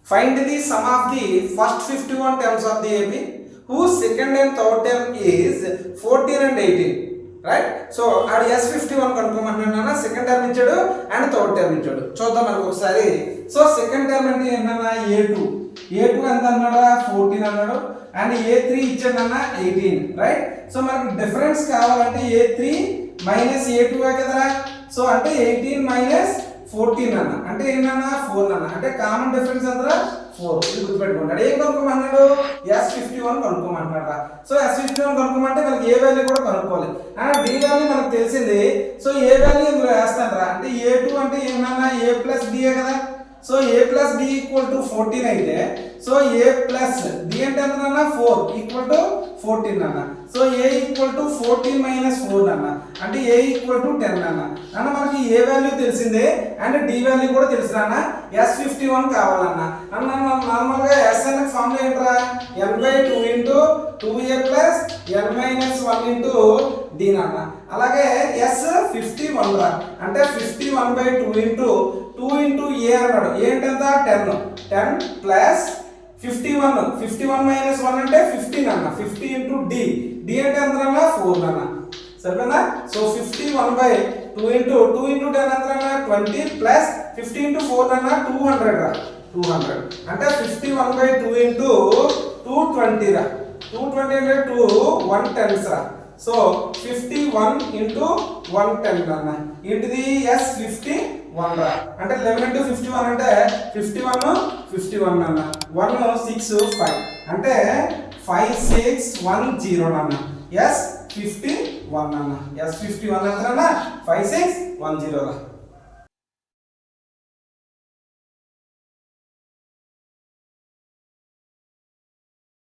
Find the sum of the first 51 terms of the AP whose second and third term is 14 and 18. Right. So ఆడ S51 కనుక్కోమంటున్నా, second term ఇచ్చాడు and third term ఇచ్చాడు. చూద్దాం మనకు ఒకసారి. So second term అంటే ఏంటన్నా A2 ఎంత అన్నాడు 14 అన్నాడు అండ్ A3 ఇచ్చాడన్నా 18. రైట్. సో మనకు డిఫరెన్స్ కావాలంటే A3 మైనస్ A2 కదా. సో అంటే 18 మైనస్ 14 అన్న అంటే ఏంటన్నా 4 అన్న అంటే కామన్ డిఫరెన్స్ ఎంత 4. ఇది గుర్తుపెట్టుకుంటాడు. ఏం కనుక్కోమన్నాడు S51 కనుక్కోమంటున్నాడు. సో S51 కనుక్కోమంటే మనకి ఏ వాల్యూ కూడా కనుక్కోవాలి. డి వాల్యూ మనకు తెలిసింది. సో ఏ వాల్యూ ఇందులో వేస్తాను అంటే A2 అంటే ఏంటన్నా A ప్లస్ డిఏ కదా. So A plus D equal to 14 అయితే సో A ప్లస్ డి అంటే ఎంతన్నా 4 ఈక్వల్ టు 14 అన్న. So A equal to 14 minus 4 అన్న అంటే A ఈక్వల్ టు 10 అన్న. మనకి ఏ వాల్యూ తెలిసిందే అండ్ డి వాల్యూ కూడా తెలిసిన S51 కావాలన్న. నార్మల్గా S అనే ఫార్ములా ఏంట్రా n/2 into 2A plus n minus 1 into D అన్న. అలాగే S51 రా అంటే 51/2 ఇంటూ 2 ఇంటూ A అన్నాడు. ఏంటంత 10 ప్లస్ 51 మైనస్ 1 అంటే 15 అన్న. 50 ఇంటూ డి అంటే ఎంత అన్న 4 అన్న. సరేనా. సో 51/2 ఇంటూ 2 ఇంటూ 10 ఎంత అన్న 20 ప్లస్ 50 ఇంటూ 4 అన్న 200 రా. 200 అంటే 51/2 ఇంటూ 220 రా. 220 అంటే 2 110 రా. సో 51 ఇంటూ 110 అన్న. ఏంటిది S51 రా. అంటే 11 ఇంటూ 51 అంటే 51 అన్న. 1 6 5 అంటే 5610 అన్న. S51 అన్న. S51 ఎంత అన్న 5610 రా.